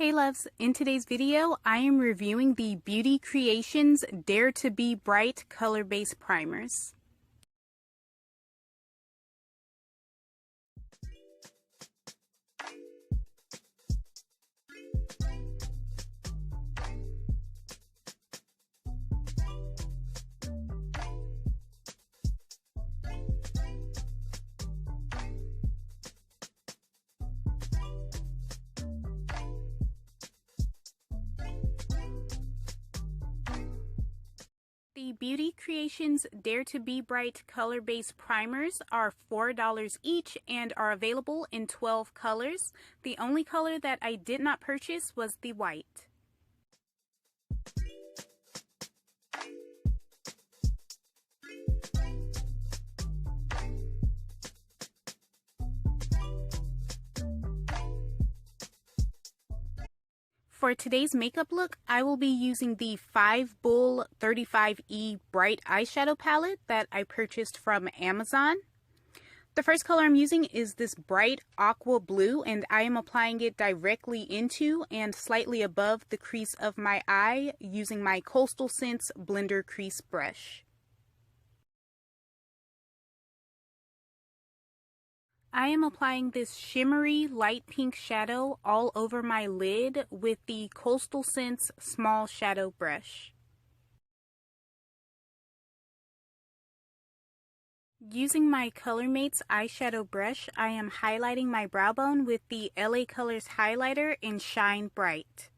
Hey loves, in today's video I am reviewing the Beauty Creations Dare to Be Bright Color Base Primers. The Beauty Creations Dare to Be Bright Color Base Primers are $4 each and are available in 12 colors. The only color that I did not purchase was the white. For today's makeup look, I will be using the 5 Bull 35E Bright Eyeshadow Palette that I purchased from Amazon. The first color I'm using is this bright aqua blue, and I am applying it directly into and slightly above the crease of my eye using my Coastal Scents Blender Crease Brush. I am applying this shimmery light pink shadow all over my lid with the Coastal Scents Small Shadow Brush. Using my ColorMates eyeshadow brush, I am highlighting my brow bone with the LA Colors highlighter in Shine Bright.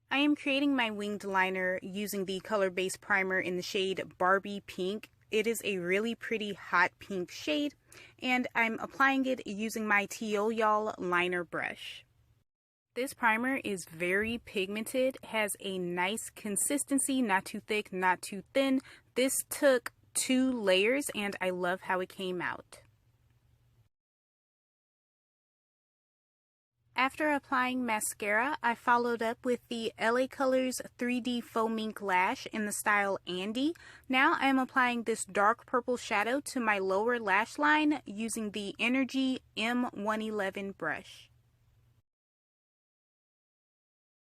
I am creating my winged liner using the Color Base Primer in the shade Barbie Pink. It is a really pretty hot pink shade, and I'm applying it using my Teoyal liner brush. This primer is very pigmented, has a nice consistency, not too thick, not too thin. This took 2 layers and I love how it came out. After applying mascara, I followed up with the LA Colors 3D Faux Mink Lash in the style Andy. Now I am applying this dark purple shadow to my lower lash line using the Energy M111 brush.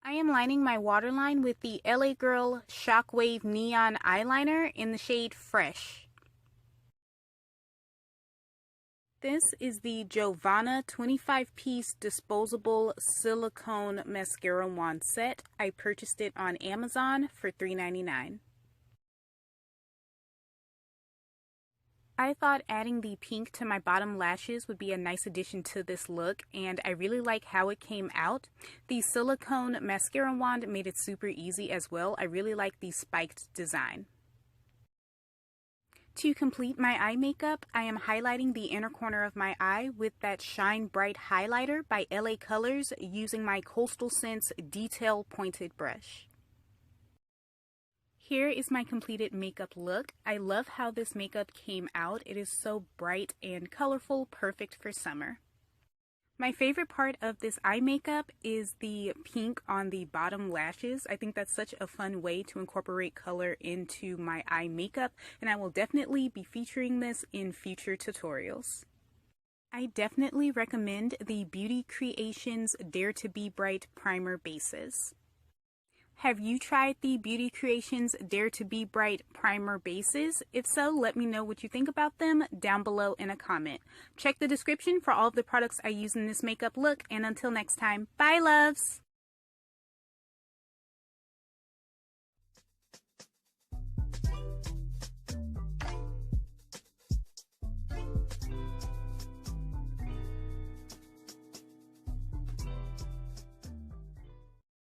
I am lining my waterline with the LA Girl Shockwave Neon Eyeliner in the shade Fresh. This is the Giovanna 25-piece disposable silicone mascara wand set. I purchased it on Amazon for $3.99. I thought adding the pink to my bottom lashes would be a nice addition to this look, and I really like how it came out. The silicone mascara wand made it super easy as well. I really like the spiked design. To complete my eye makeup, I am highlighting the inner corner of my eye with that Shine Bright highlighter by LA Colors using my Coastal Scents Detail Pointed Brush. Here is my completed makeup look. I love how this makeup came out. It is so bright and colorful, perfect for summer. My favorite part of this eye makeup is the pink on the bottom lashes. I think that's such a fun way to incorporate color into my eye makeup, and I will definitely be featuring this in future tutorials. I definitely recommend the Beauty Creations Dare to Be Bright Primer Bases. Have you tried the Beauty Creations Dare to Be Bright Primer Bases? If so, let me know what you think about them down below in a comment. Check the description for all of the products I use in this makeup look, and until next time, bye loves!